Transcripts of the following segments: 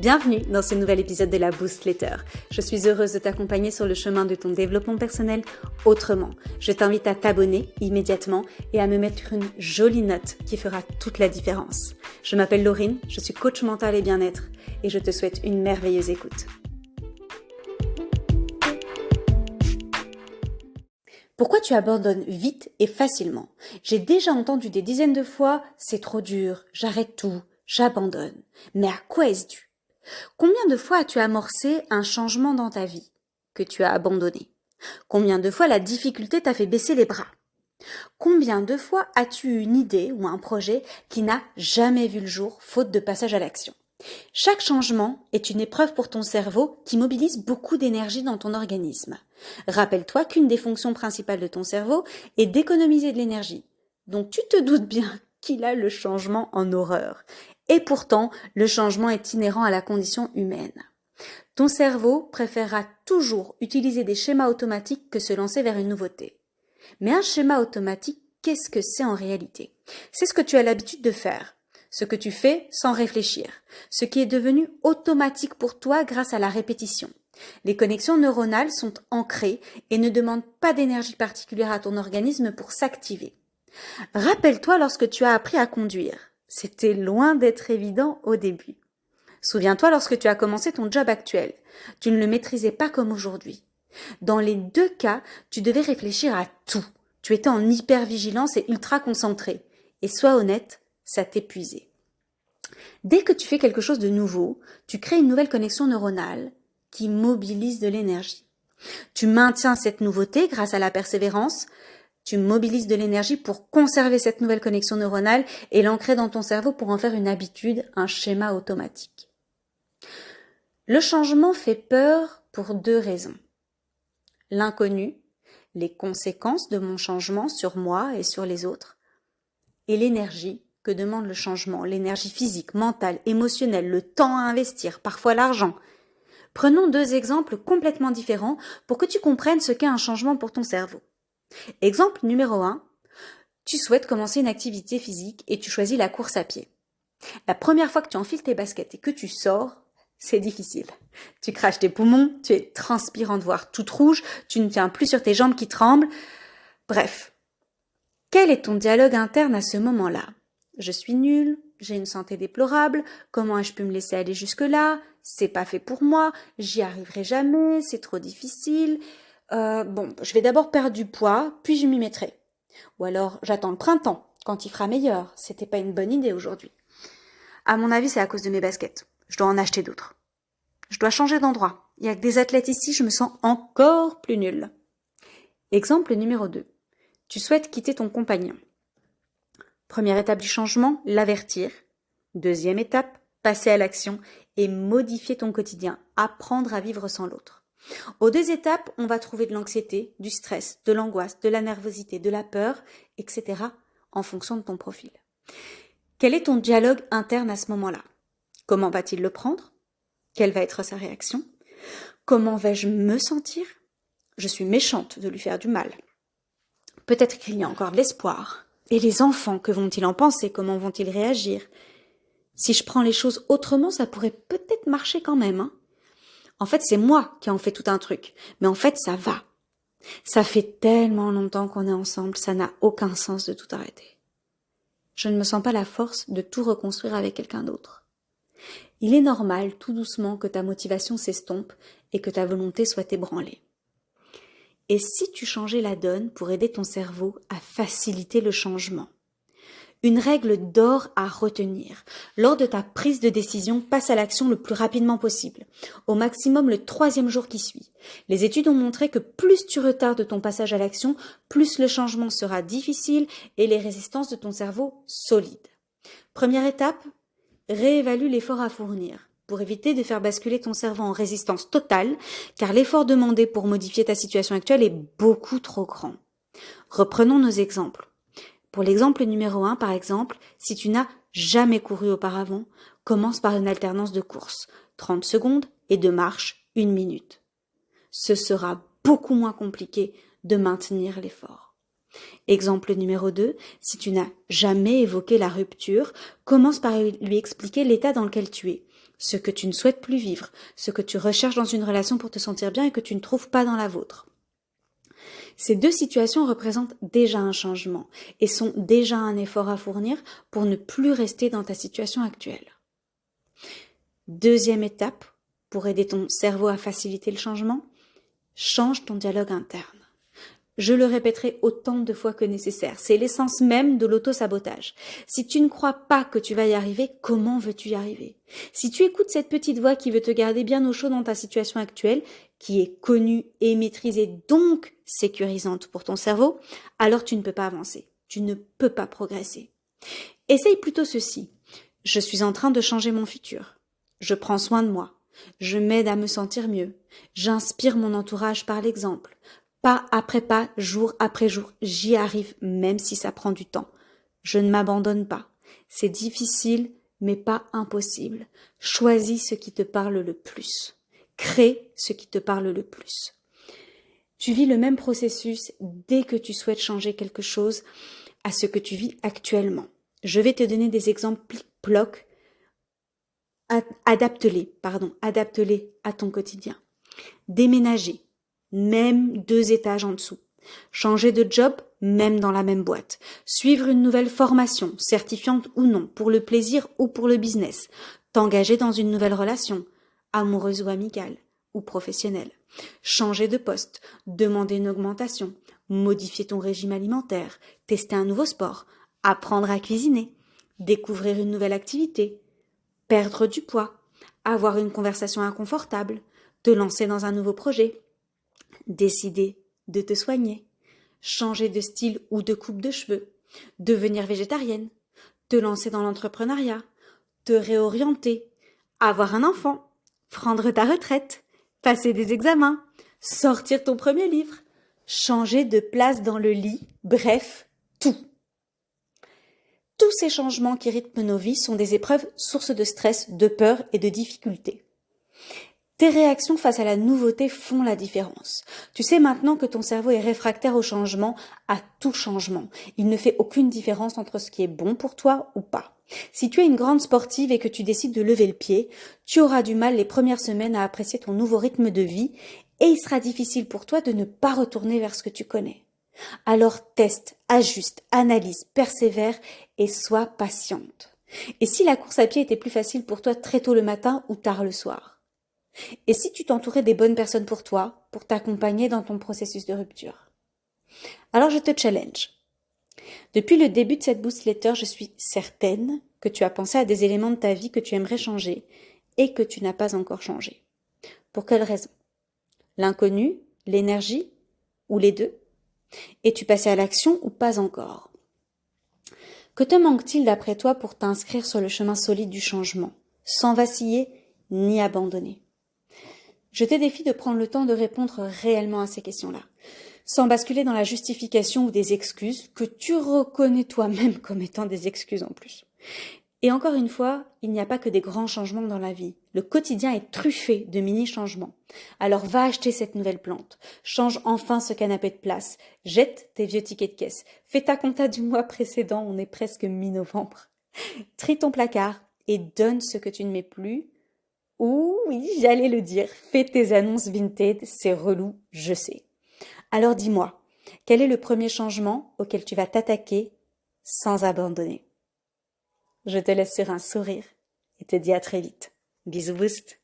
Bienvenue dans ce nouvel épisode de la Boost Letter. Je suis heureuse de t'accompagner sur le chemin de ton développement personnel autrement. Je t'invite à t'abonner immédiatement et à me mettre une jolie note qui fera toute la différence. Je m'appelle Laurine, je suis coach mental et bien-être et je te souhaite une merveilleuse écoute. Pourquoi tu abandonnes vite et facilement? J'ai déjà entendu des dizaines de fois « c'est trop dur, j'arrête tout, j'abandonne ». Mais à quoi est-ce dû? Combien de fois as-tu amorcé un changement dans ta vie que tu as abandonné? Combien de fois la difficulté t'a fait baisser les bras? Combien de fois as-tu une idée ou un projet qui n'a jamais vu le jour faute de passage à l'action? Chaque changement est une épreuve pour ton cerveau qui mobilise beaucoup d'énergie dans ton organisme. Rappelle-toi qu'une des fonctions principales de ton cerveau est d'économiser de l'énergie. Donc tu te doutes bien qu'il a le changement en horreur. Et pourtant, le changement est inhérent à la condition humaine. Ton cerveau préférera toujours utiliser des schémas automatiques que se lancer vers une nouveauté. Mais un schéma automatique, qu'est-ce que c'est en réalité? C'est ce que tu as l'habitude de faire, ce que tu fais sans réfléchir, ce qui est devenu automatique pour toi grâce à la répétition. Les connexions neuronales sont ancrées et ne demandent pas d'énergie particulière à ton organisme pour s'activer. Rappelle-toi lorsque tu as appris à conduire. C'était loin d'être évident au début. Souviens-toi lorsque tu as commencé ton job actuel. Tu ne le maîtrisais pas comme aujourd'hui. Dans les deux cas, tu devais réfléchir à tout. Tu étais en hypervigilance et ultra concentré. Et sois honnête, ça t'épuisait. Dès que tu fais quelque chose de nouveau, tu crées une nouvelle connexion neuronale qui mobilise de l'énergie. Tu maintiens cette nouveauté grâce à la persévérance. Tu mobilises de l'énergie pour conserver cette nouvelle connexion neuronale et l'ancrer dans ton cerveau pour en faire une habitude, un schéma automatique. Le changement fait peur pour deux raisons. L'inconnu, les conséquences de mon changement sur moi et sur les autres, et l'énergie que demande le changement, l'énergie physique, mentale, émotionnelle, le temps à investir, parfois l'argent. Prenons deux exemples complètement différents pour que tu comprennes ce qu'est un changement pour ton cerveau. Exemple numéro 1, tu souhaites commencer une activité physique et tu choisis la course à pied. La première fois que tu enfiles tes baskets et que tu sors, c'est difficile. Tu craches tes poumons, tu es transpirante, voire toute rouge, tu ne tiens plus sur tes jambes qui tremblent. Bref, quel est ton dialogue interne à ce moment-là? Je suis nulle, j'ai une santé déplorable, comment ai-je pu me laisser aller jusque-là? C'est pas fait pour moi, j'y arriverai jamais, c'est trop difficile. Je vais d'abord perdre du poids, puis je m'y mettrai. Ou alors, j'attends le printemps, quand il fera meilleur. C'était pas une bonne idée aujourd'hui. À mon avis, c'est à cause de mes baskets. Je dois en acheter d'autres. Je dois changer d'endroit. Il y a que des athlètes ici, je me sens encore plus nulle. Exemple numéro 2. Tu souhaites quitter ton compagnon. Première étape du changement, l'avertir. Deuxième étape, passer à l'action et modifier ton quotidien, apprendre à vivre sans l'autre. Aux deux étapes, on va trouver de l'anxiété, du stress, de l'angoisse, de la nervosité, de la peur, etc. en fonction de ton profil. Quel est ton dialogue interne à ce moment-là? Comment va-t-il le prendre? Quelle va être sa réaction? Comment vais-je me sentir? Je suis méchante de lui faire du mal. Peut-être qu'il y a encore de l'espoir. Et les enfants, que vont-ils en penser? Comment vont-ils réagir? Si je prends les choses autrement, ça pourrait peut-être marcher quand même, hein? En fait, c'est moi qui en fais tout un truc. Mais en fait, ça va. Ça fait tellement longtemps qu'on est ensemble, ça n'a aucun sens de tout arrêter. Je ne me sens pas la force de tout reconstruire avec quelqu'un d'autre. Il est normal, tout doucement, que ta motivation s'estompe et que ta volonté soit ébranlée. Et si tu changeais la donne pour aider ton cerveau à faciliter le changement? Une règle d'or à retenir. Lors de ta prise de décision, passe à l'action le plus rapidement possible. Au maximum le 3e jour qui suit. Les études ont montré que plus tu retardes ton passage à l'action, plus le changement sera difficile et les résistances de ton cerveau solides. Première étape, réévalue l'effort à fournir pour éviter de faire basculer ton cerveau en résistance totale, car l'effort demandé pour modifier ta situation actuelle est beaucoup trop grand. Reprenons nos exemples. Pour l'exemple numéro 1, par exemple, si tu n'as jamais couru auparavant, commence par une alternance de course, 30 secondes, et de marche, 1 minute. Ce sera beaucoup moins compliqué de maintenir l'effort. Exemple numéro 2, si tu n'as jamais évoqué la rupture, commence par lui expliquer l'état dans lequel tu es. ce que tu ne souhaites plus vivre, ce que tu recherches dans une relation pour te sentir bien et que tu ne trouves pas dans la vôtre. Ces deux situations représentent déjà un changement et sont déjà un effort à fournir pour ne plus rester dans ta situation actuelle. Deuxième étape, pour aider ton cerveau à faciliter le changement, change ton dialogue interne. Je le répéterai autant de fois que nécessaire. C'est l'essence même de l'auto-sabotage. Si tu ne crois pas que tu vas y arriver, comment veux-tu y arriver? Si tu écoutes cette petite voix qui veut te garder bien au chaud dans ta situation actuelle, qui est connue et maîtrisée, donc sécurisante pour ton cerveau, alors tu ne peux pas avancer. Tu ne peux pas progresser. Essaye plutôt ceci. Je suis en train de changer mon futur. Je prends soin de moi. Je m'aide à me sentir mieux. J'inspire mon entourage par l'exemple. Pas après pas, jour après jour, j'y arrive même si ça prend du temps. Je ne m'abandonne pas. C'est difficile, mais pas impossible. Choisis ce qui te parle le plus. Crée ce qui te parle le plus. Tu vis le même processus dès que tu souhaites changer quelque chose à ce que tu vis actuellement. Je vais te donner des exemples blocs. Adapte-les à ton quotidien. Déménager. Même 2 étages en dessous. Changer de job, même dans la même boîte. Suivre une nouvelle formation, certifiante ou non, pour le plaisir ou pour le business. T'engager dans une nouvelle relation, amoureuse ou amicale, ou professionnelle. Changer de poste, demander une augmentation, modifier ton régime alimentaire, tester un nouveau sport, apprendre à cuisiner, découvrir une nouvelle activité, perdre du poids, avoir une conversation inconfortable, te lancer dans un nouveau projet. Décider de te soigner, changer de style ou de coupe de cheveux, devenir végétarienne, te lancer dans l'entrepreneuriat, te réorienter, avoir un enfant, prendre ta retraite, passer des examens, sortir ton premier livre, changer de place dans le lit, bref, tout. Tous ces changements qui rythment nos vies sont des épreuves sources de stress, de peur et de difficultés. Tes réactions face à la nouveauté font la différence. Tu sais maintenant que ton cerveau est réfractaire au changement, à tout changement. Il ne fait aucune différence entre ce qui est bon pour toi ou pas. Si tu es une grande sportive et que tu décides de lever le pied, tu auras du mal les premières semaines à apprécier ton nouveau rythme de vie et il sera difficile pour toi de ne pas retourner vers ce que tu connais. Alors teste, ajuste, analyse, persévère et sois patiente. Et si la course à pied était plus facile pour toi très tôt le matin ou tard le soir? Et si tu t'entourais des bonnes personnes pour toi, pour t'accompagner dans ton processus de rupture? Alors je te challenge. Depuis le début de cette Boost Letter, je suis certaine que tu as pensé à des éléments de ta vie que tu aimerais changer et que tu n'as pas encore changé. Pour quelle raison? L'inconnu, l'énergie ou les deux? Es-tu passé à l'action ou pas encore? Que te manque-t-il d'après toi pour t'inscrire sur le chemin solide du changement, sans vaciller ni abandonner? Je te défie de prendre le temps de répondre réellement à ces questions-là, sans basculer dans la justification ou des excuses que tu reconnais toi-même comme étant des excuses en plus. Et encore une fois, il n'y a pas que des grands changements dans la vie. Le quotidien est truffé de mini-changements. Alors va acheter cette nouvelle plante, change enfin ce canapé de place, jette tes vieux tickets de caisse, fais ta compta du mois précédent, on est presque mi-novembre. Trie ton placard et donne ce que tu ne mets plus. Ou, oui, j'allais le dire, fais tes annonces Vinted, c'est relou, je sais. Alors dis-moi, quel est le premier changement auquel tu vas t'attaquer sans abandonner? Je te laisse sur un sourire et te dis à très vite. Bisous Boost.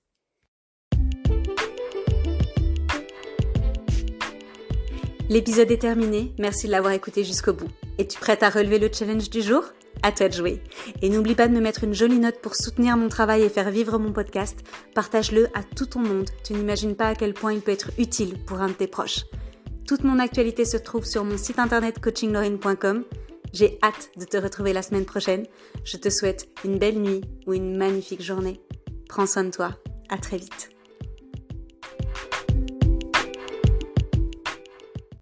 L'épisode est terminé, merci de l'avoir écouté jusqu'au bout. Es-tu prête à relever le challenge du jour? À toi de jouer. Et n'oublie pas de me mettre une jolie note pour soutenir mon travail et faire vivre mon podcast. Partage-le à tout ton monde. Tu n'imagines pas à quel point il peut être utile pour un de tes proches. Toute mon actualité se trouve sur mon site internet coachinglorraine.com. J'ai hâte de te retrouver la semaine prochaine. Je te souhaite une belle nuit ou une magnifique journée. Prends soin de toi. À très vite.